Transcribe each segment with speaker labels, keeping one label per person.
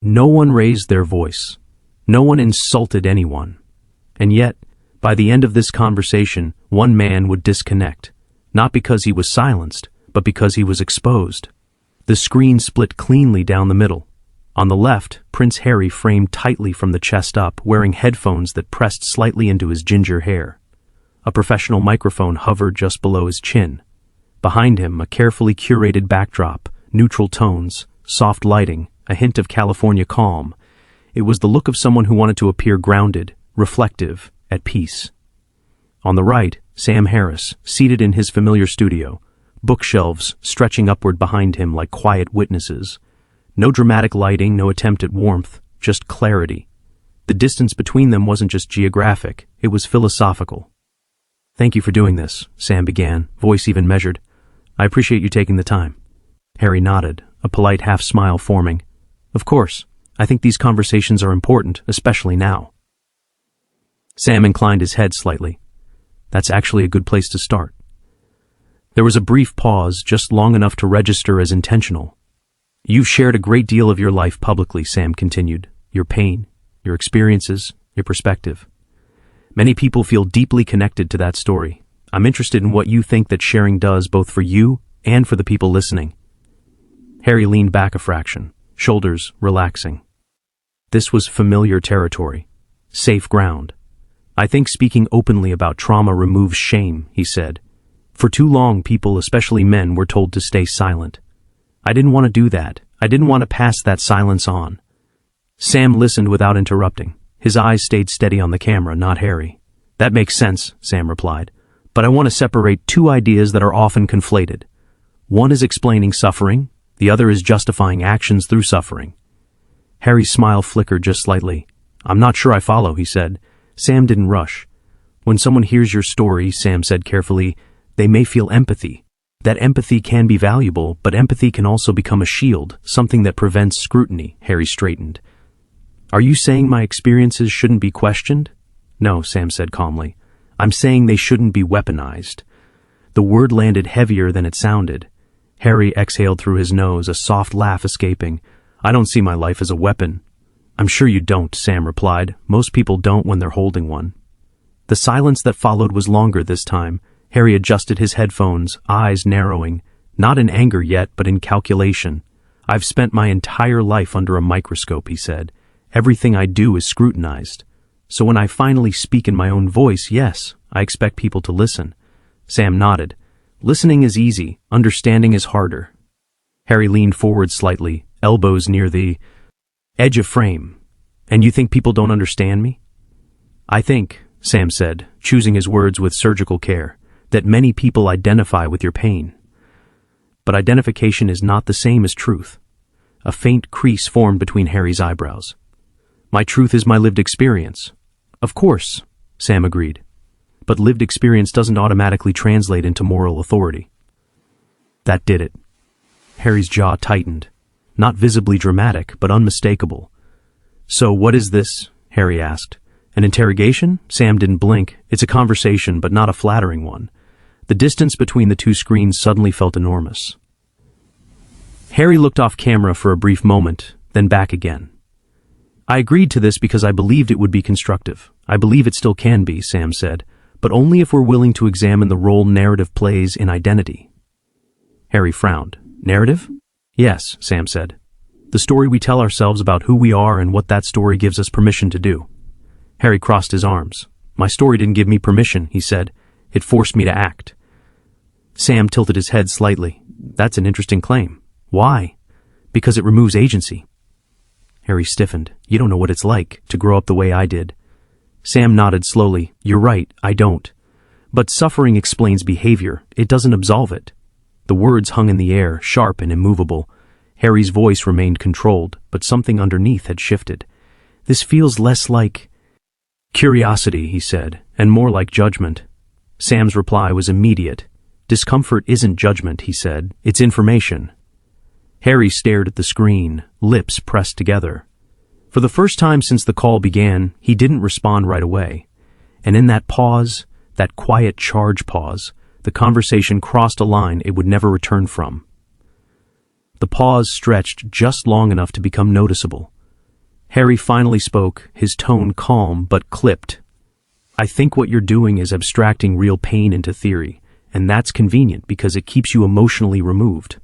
Speaker 1: No one raised their voice. No one insulted anyone. And yet, by the end of this conversation, one man would disconnect, not because he was silenced, but because he was exposed. The screen split cleanly down the middle. On the left, Prince Harry framed tightly from the chest up, wearing headphones that pressed slightly into his ginger hair. A professional microphone hovered just below his chin. Behind him, a carefully curated backdrop, neutral tones, soft lighting, a hint of California calm. It was the look of someone who wanted to appear grounded, reflective, at peace. On the right, Sam Harris, seated in his familiar studio, bookshelves stretching upward behind him like quiet witnesses. No dramatic lighting, no attempt at warmth, just clarity. The distance between them wasn't just geographic, it was philosophical. "Thank you for doing this," Sam began, voice even measured. "I appreciate you taking the time." Harry nodded, a polite half-smile forming. "Of course, I think these conversations are important, especially now." Sam inclined his head slightly. "That's actually a good place to start." There was a brief pause, just long enough to register as intentional. "You've shared a great deal of your life publicly," Sam continued. "Your pain, your experiences, your perspective. Many people feel deeply connected to that story. I'm interested in what you think that sharing does both for you and for the people listening." Harry leaned back a fraction, shoulders relaxing. This was familiar territory, safe ground. "I think speaking openly about trauma removes shame," he said. "For too long, people, especially men, were told to stay silent. I didn't want to do that. I didn't want to pass that silence on." Sam listened without interrupting. His eyes stayed steady on the camera, not Harry. "That makes sense," Sam replied. "But I want to separate two ideas that are often conflated. One is explaining suffering, the other is justifying actions through suffering." Harry's smile flickered just slightly. "I'm not sure I follow," he said. Sam didn't rush. "When someone hears your story," Sam said carefully, "they may feel empathy. That empathy can be valuable, but empathy can also become a shield, something that prevents scrutiny." Harry straightened. "Are you saying my experiences shouldn't be questioned?" "No," Sam said calmly. "I'm saying they shouldn't be weaponized." The word landed heavier than it sounded. Harry exhaled through his nose, a soft laugh escaping. "I don't see my life as a weapon." "I'm sure you don't," Sam replied. "Most people don't when they're holding one." The silence that followed was longer this time. Harry adjusted his headphones, eyes narrowing, not in anger yet, but in calculation. "I've spent my entire life under a microscope," he said. "Everything I do is scrutinized. So when I finally speak in my own voice, yes, I expect people to listen." Sam nodded. "Listening is easy, understanding is harder." Harry leaned forward slightly, elbows near the edge of frame. "And you think people don't understand me?" "I think," Sam said, choosing his words with surgical care, "that many people identify with your pain. But identification is not the same as truth." A faint crease formed between Harry's eyebrows. "My truth is my lived experience." "Of course," Sam agreed. "But lived experience doesn't automatically translate into moral authority." That did it. Harry's jaw tightened. Not visibly dramatic, but unmistakable. "So what is this?" Harry asked. "An interrogation?" Sam didn't blink. "It's a conversation, but not a flattering one." The distance between the two screens suddenly felt enormous. Harry looked off camera for a brief moment, then back again. "I agreed to this because I believed it would be constructive. I believe it still can be," Sam said, "but only if we're willing to examine the role narrative plays in identity." Harry frowned. "Narrative?" "Yes," Sam said. "The story we tell ourselves about who we are and what that story gives us permission to do." Harry crossed his arms. "My story didn't give me permission," he said. "It forced me to act." Sam tilted his head slightly. "That's an interesting claim." "Why?" "Because it removes agency." Harry stiffened. "You don't know what it's like to grow up the way I did." Sam nodded slowly. "You're right, I don't. But suffering explains behavior. It doesn't absolve it." The words hung in the air, sharp and immovable. Harry's voice remained controlled, but something underneath had shifted. "This feels less like curiosity," he said, "and more like judgment." Sam's reply was immediate. "Discomfort isn't judgment," he said. "It's information." Harry stared at the screen, lips pressed together. For the first time since the call began, he didn't respond right away. And in that pause, that quiet charge pause, the conversation crossed a line it would never return from. The pause stretched just long enough to become noticeable. Harry finally spoke, his tone calm but clipped. I think what you're doing is abstracting real pain into theory, and that's convenient because it keeps you emotionally removed.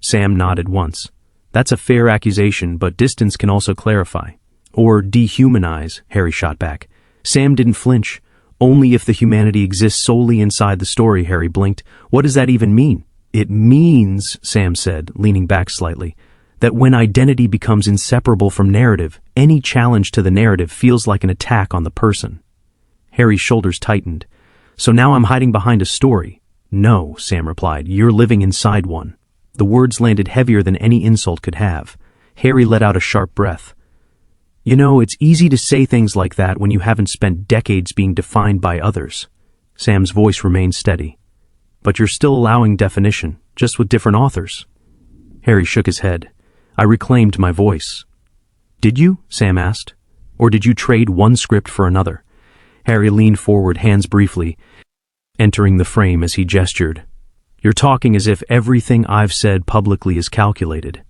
Speaker 1: Sam nodded once. That's a fair accusation, but distance can also clarify. Or dehumanize, Harry shot back. Sam didn't flinch. Only if the humanity exists solely inside the story, Harry blinked. What does that even mean? It means, Sam said, leaning back slightly, that when identity becomes inseparable from narrative, any challenge to the narrative feels like an attack on the person. Harry's shoulders tightened. So now I'm hiding behind a story. No, Sam replied, you're living inside one. The words landed heavier than any insult could have. Harry let out a sharp breath. You know, it's easy to say things like that when you haven't spent decades being defined by others. Sam's voice remained steady. But you're still allowing definition, just with different authors. Harry shook his head. I reclaimed my voice. Did you? Sam asked. Or did you trade one script for another? Harry leaned forward, hands briefly, entering the frame as he gestured. You're talking as if everything I've said publicly is calculated.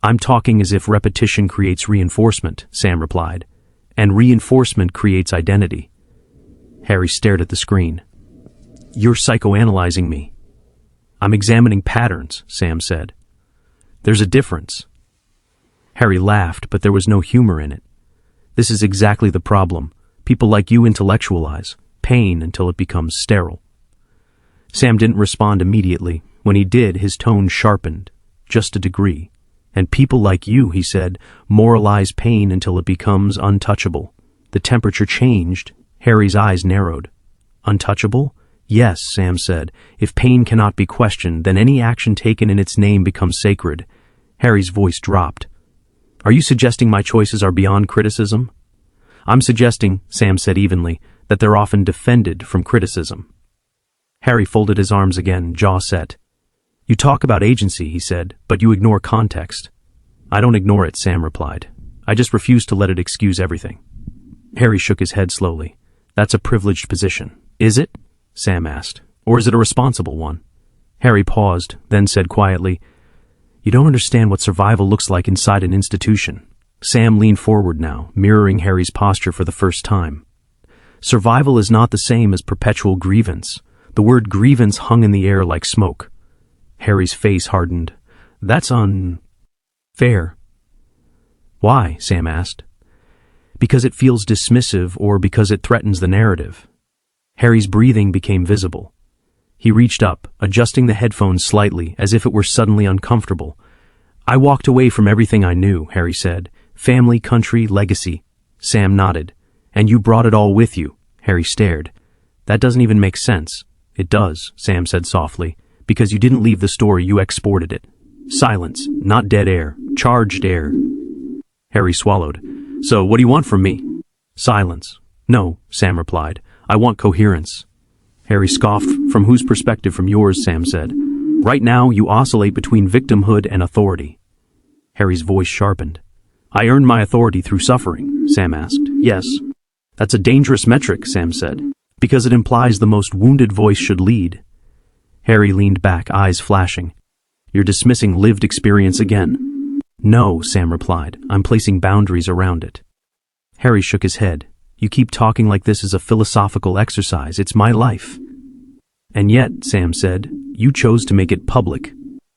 Speaker 1: I'm talking as if repetition creates reinforcement, Sam replied, and reinforcement creates identity. Harry stared at the screen. You're psychoanalyzing me. I'm examining patterns, Sam said. There's a difference. Harry laughed, but there was no humor in it. This is exactly the problem. People like you intellectualize pain until it becomes sterile. Sam didn't respond immediately. When he did, his tone sharpened, just a degree. And people like you, he said, moralize pain until it becomes untouchable. The temperature changed. Harry's eyes narrowed. Untouchable? Yes, Sam said. If pain cannot be questioned, then any action taken in its name becomes sacred. Harry's voice dropped. Are you suggesting my choices are beyond criticism? I'm suggesting, Sam said evenly, that they're often defended from criticism. Harry folded his arms again, jaw set. You talk about agency, he said, but you ignore context. I don't ignore it, Sam replied. I just refuse to let it excuse everything. Harry shook his head slowly. That's a privileged position. Is it? Sam asked. Or is it a responsible one? Harry paused, then said quietly, You don't understand what survival looks like inside an institution. Sam leaned forward now, mirroring Harry's posture for the first time. Survival is not the same as perpetual grievance. The word grievance hung in the air like smoke. Harry's face hardened. That's unfair. Why? Sam asked. Because it feels dismissive or because it threatens the narrative. Harry's breathing became visible. He reached up, adjusting the headphones slightly, as if it were suddenly uncomfortable. I walked away from everything I knew, Harry said. Family, country, legacy. Sam nodded. And you brought it all with you. Harry stared. That doesn't even make sense. It does, Sam said softly. Because you didn't leave the story, you exported it. Silence, not dead air, charged air. Harry swallowed. So, what do you want from me? Silence. No, Sam replied. I want coherence. Harry scoffed. From whose perspective? From yours, Sam said. Right now, you oscillate between victimhood and authority. Harry's voice sharpened. I earned my authority through suffering, Sam asked. Yes. That's a dangerous metric, Sam said, because it implies the most wounded voice should lead. Harry leaned back, eyes flashing. You're dismissing lived experience again. No, Sam replied. I'm placing boundaries around it. Harry shook his head. You keep talking like this is a philosophical exercise. It's my life. And yet, Sam said, you chose to make it public.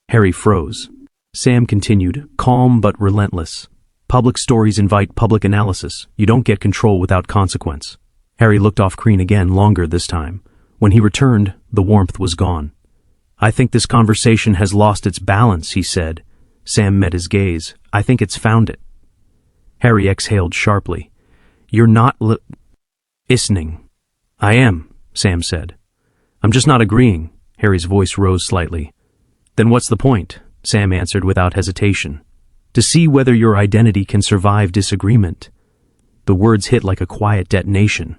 Speaker 1: Harry froze. Sam continued, calm but relentless. Public stories invite public analysis. You don't get control without consequence. Harry looked off screen again, longer this time. When he returned, the warmth was gone. I think this conversation has lost its balance, he said. Sam met his gaze. I think it's found it. Harry exhaled sharply. You're not listening. I am, Sam said. I'm just not agreeing. Harry's voice rose slightly. Then what's the point? Sam answered without hesitation. To see whether your identity can survive disagreement. The words hit like a quiet detonation.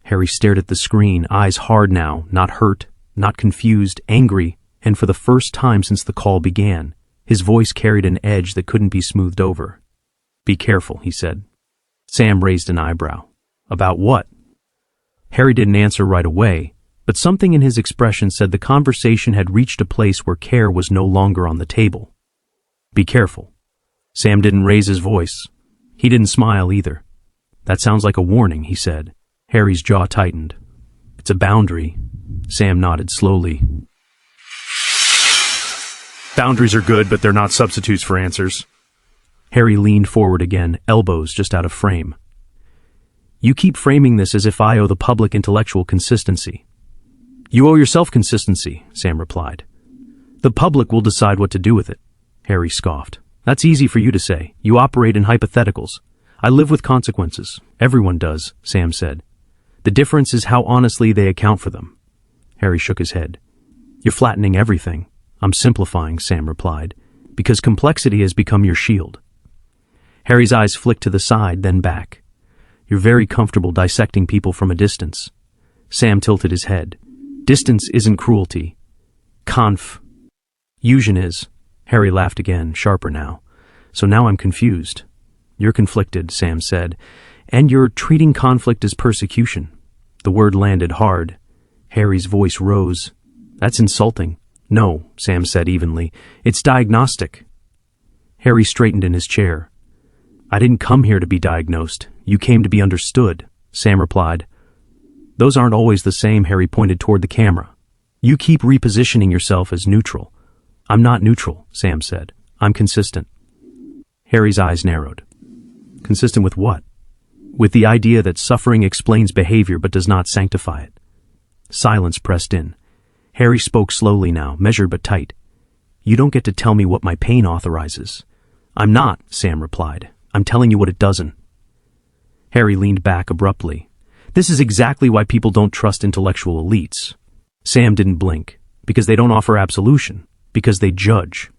Speaker 1: Harry stared at the screen, eyes hard now, not hurt, not confused, angry, and for the first time since the call began, his voice carried an edge that couldn't be smoothed over. Be careful, he said. Sam raised an eyebrow. About what? Harry didn't answer right away, but something in his expression said the conversation had reached a place where care was no longer on the table. Be careful. Sam didn't raise his voice. He didn't smile either. That sounds like a warning, he said. Harry's jaw tightened. It's a boundary. Sam nodded slowly. Boundaries are good, but they're not substitutes for answers. Harry leaned forward again, elbows just out of frame. You keep framing this as if I owe the public intellectual consistency. You owe yourself consistency, Sam replied. The public will decide what to do with it, Harry scoffed. That's easy for you to say. You operate in hypotheticals. I live with consequences. Everyone does, Sam said. The difference is how honestly they account for them. Harry shook his head. You're flattening everything. I'm simplifying, Sam replied, because complexity has become your shield. Harry's eyes flicked to the side, then back. You're very comfortable dissecting people from a distance. Sam tilted his head. Distance isn't cruelty. Confusion is. Harry laughed again, sharper now. So now I'm confused. You're conflicted, Sam said, and you're treating conflict as persecution. The word landed hard. Harry's voice rose. That's insulting. No, Sam said evenly. It's diagnostic. Harry straightened in his chair. I didn't come here to be diagnosed. You came to be understood, Sam replied. Those aren't always the same, Harry pointed toward the camera. You keep repositioning yourself as neutral. I'm not neutral, Sam said. I'm consistent. Harry's eyes narrowed. Consistent with what? With the idea that suffering explains behavior but does not sanctify it. Silence pressed in. Harry spoke slowly now, measured but tight. You don't get to tell me what my pain authorizes. I'm not, Sam replied. I'm telling you what it doesn't. Harry leaned back abruptly. This is exactly why people don't trust intellectual elites. Sam didn't blink. Because they don't offer absolution. Because they judge.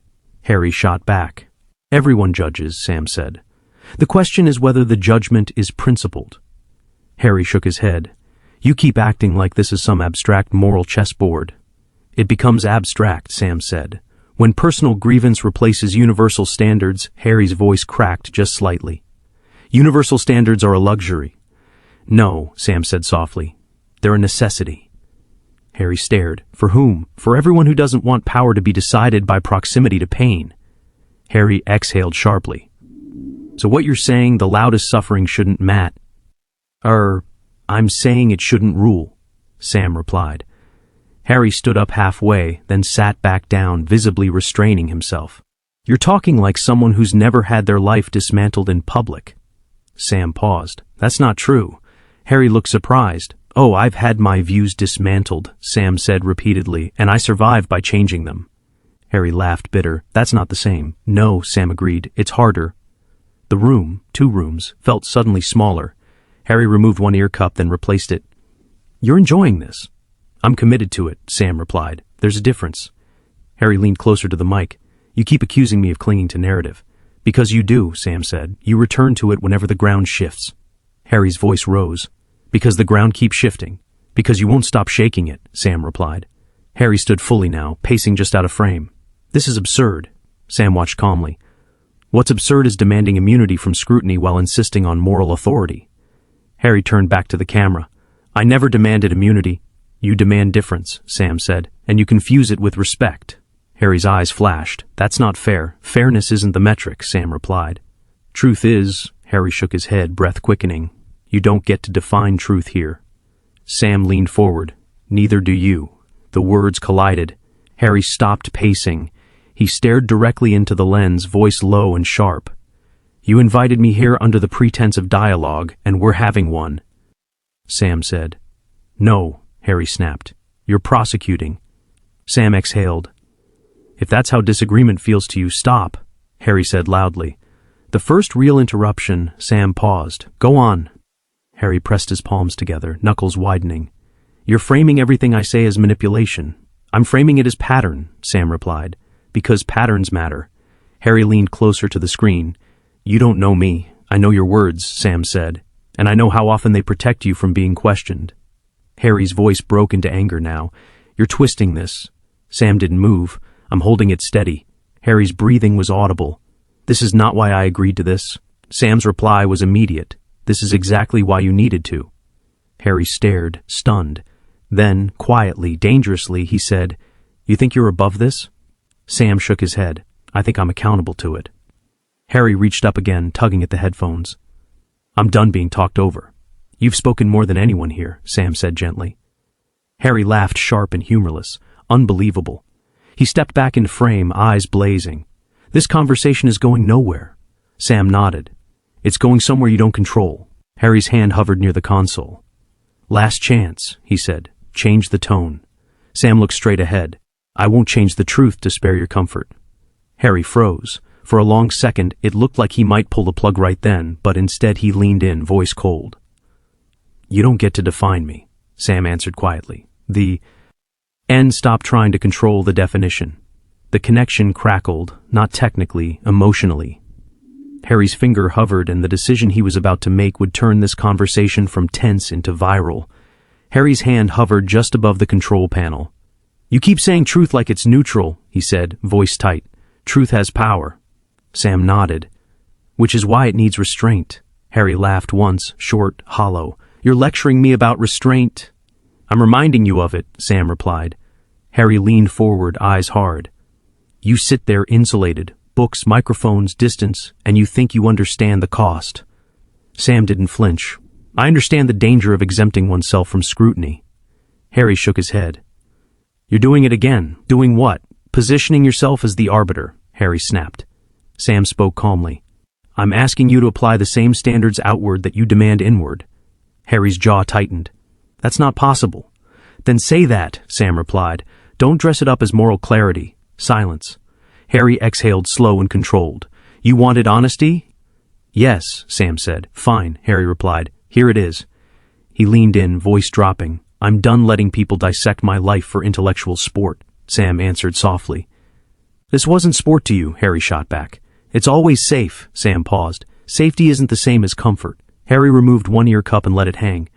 Speaker 1: Harry shot back. Everyone judges, Sam said. The question is whether the judgment is principled. Harry shook his head. You keep acting like this is some abstract moral chessboard. It becomes abstract, Sam said. When personal grievance replaces universal standards, Harry's voice cracked just slightly. Universal standards are a luxury. No, Sam said softly. They're a necessity. Harry stared. For whom? For everyone who doesn't want power to be decided by proximity to pain. Harry exhaled sharply. So what you're saying, the loudest suffering shouldn't matter? I'm saying it shouldn't rule, Sam replied. Harry stood up halfway, then sat back down, visibly restraining himself. You're talking like someone who's never had their life dismantled in public. Sam paused. That's not true. Harry looked surprised. Oh, I've had my views dismantled, Sam said repeatedly, and I survived by changing them. Harry laughed bitter. That's not the same. No, Sam agreed. It's harder. The room, 2 rooms, felt suddenly smaller. Harry removed one ear cup, then replaced it. You're enjoying this. I'm committed to it, Sam replied. There's a difference. Harry leaned closer to the mic. You keep accusing me of clinging to narrative. Because you do, Sam said. You return to it whenever the ground shifts. Harry's voice rose. Because the ground keeps shifting. Because you won't stop shaking it, Sam replied. Harry stood fully now, pacing just out of frame. This is absurd. Sam watched calmly. What's absurd is demanding immunity from scrutiny while insisting on moral authority. Harry turned back to the camera. I never demanded immunity. You demand difference, Sam said, and you confuse it with respect. Harry's eyes flashed. That's not fair. Fairness isn't the metric, Sam replied. Truth is, Harry shook his head, breath quickening. You don't get to define truth here. Sam leaned forward. Neither do you. The words collided. Harry stopped pacing. He stared directly into the lens, voice low and sharp. You invited me here under the pretense of dialogue, and we're having one. Sam said. No, Harry snapped. You're prosecuting. Sam exhaled. If that's how disagreement feels to you, stop, Harry said loudly. The first real interruption, Sam paused. Go on. Harry pressed his palms together, knuckles widening. You're framing everything I say as manipulation. I'm framing it as pattern, Sam replied. Because patterns matter. Harry leaned closer to the screen. You don't know me. I know your words, Sam said. And I know how often they protect you from being questioned. Harry's voice broke into anger now. You're twisting this. Sam didn't move. I'm holding it steady. Harry's breathing was audible. This is not why I agreed to this. Sam's reply was immediate. This is exactly why you needed to. Harry stared, stunned. Then, quietly, dangerously, he said, You think you're above this? Sam shook his head. I think I'm accountable to it. Harry reached up again, tugging at the headphones. I'm done being talked over. You've spoken more than anyone here, Sam said gently. Harry laughed, sharp and humorless. Unbelievable. He stepped back in frame, eyes blazing. This conversation is going nowhere. Sam nodded. It's going somewhere you don't control. Harry's hand hovered near the console. Last chance, he said. Change the tone. Sam looked straight ahead. I won't change the truth to spare your comfort. Harry froze. For a long second, it looked like he might pull the plug right then, but instead he leaned in, voice cold. You don't get to define me, Sam answered quietly. The end stopped trying to control the definition. The connection crackled, not technically, emotionally. Harry's finger hovered, and the decision he was about to make would turn this conversation from tense into viral. Harry's hand hovered just above the control panel. You keep saying truth like it's neutral, he said, voice tight. Truth has power. Sam nodded. Which is why it needs restraint. Harry laughed once, short, hollow. You're lecturing me about restraint. I'm reminding you of it, Sam replied. Harry leaned forward, eyes hard. You sit there insulated, books, microphones, distance, and you think you understand the cost. Sam didn't flinch. I understand the danger of exempting oneself from scrutiny. Harry shook his head. You're doing it again. Doing what? Positioning yourself as the arbiter, Harry snapped. Sam spoke calmly. I'm asking you to apply the same standards outward that you demand inward. Harry's jaw tightened. That's not possible. Then say that, Sam replied. Don't dress it up as moral clarity. Silence. Harry exhaled, slow and controlled. You wanted honesty? Yes, Sam said. Fine, Harry replied. Here it is. He leaned in, voice dropping. I'm done letting people dissect my life for intellectual sport, Sam answered softly. This wasn't sport to you, Harry shot back. It's always safe, Sam paused. Safety isn't the same as comfort. Harry removed one ear cup and let it hang.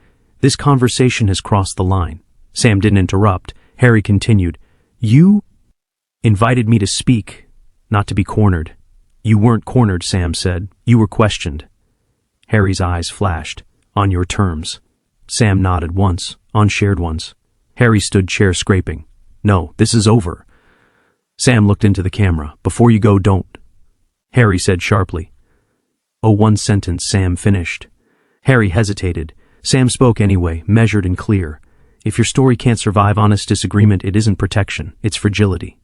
Speaker 1: This conversation has crossed the line. Sam didn't interrupt. Harry continued. You invited me to speak, not to be cornered. You weren't cornered, Sam said. You were questioned. Harry's eyes flashed. On your terms. Sam nodded once, on shared ones. Harry stood chair scraping. No, this is over. Sam looked into the camera. Before you go, don't. Harry said sharply. Oh, one sentence, Sam finished. Harry hesitated. Sam spoke anyway, measured and clear. If your story can't survive honest disagreement, it isn't protection, it's fragility.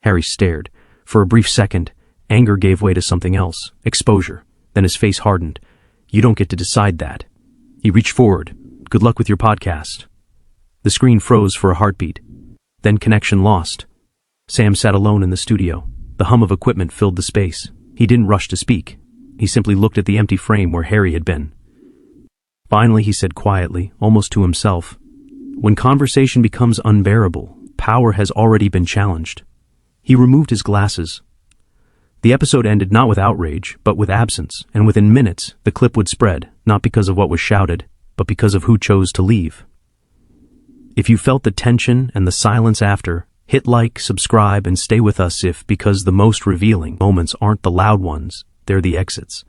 Speaker 1: Harry stared. For a brief second, anger gave way to something else, exposure. Then his face hardened. You don't get to decide that. He reached forward. Good luck with your podcast. The screen froze for a heartbeat. Then connection lost. Sam sat alone in the studio. The hum of equipment filled the space. He didn't rush to speak. He simply looked at the empty frame where Harry had been. Finally, he said quietly, almost to himself, when conversation becomes unbearable, power has already been challenged. He removed his glasses. The episode ended not with outrage, but with absence, and within minutes, the clip would spread, not because of what was shouted, but because of who chose to leave. If you felt the tension and the silence after, hit like, subscribe, and stay with us if, because the most revealing moments aren't the loud ones, they're the exits.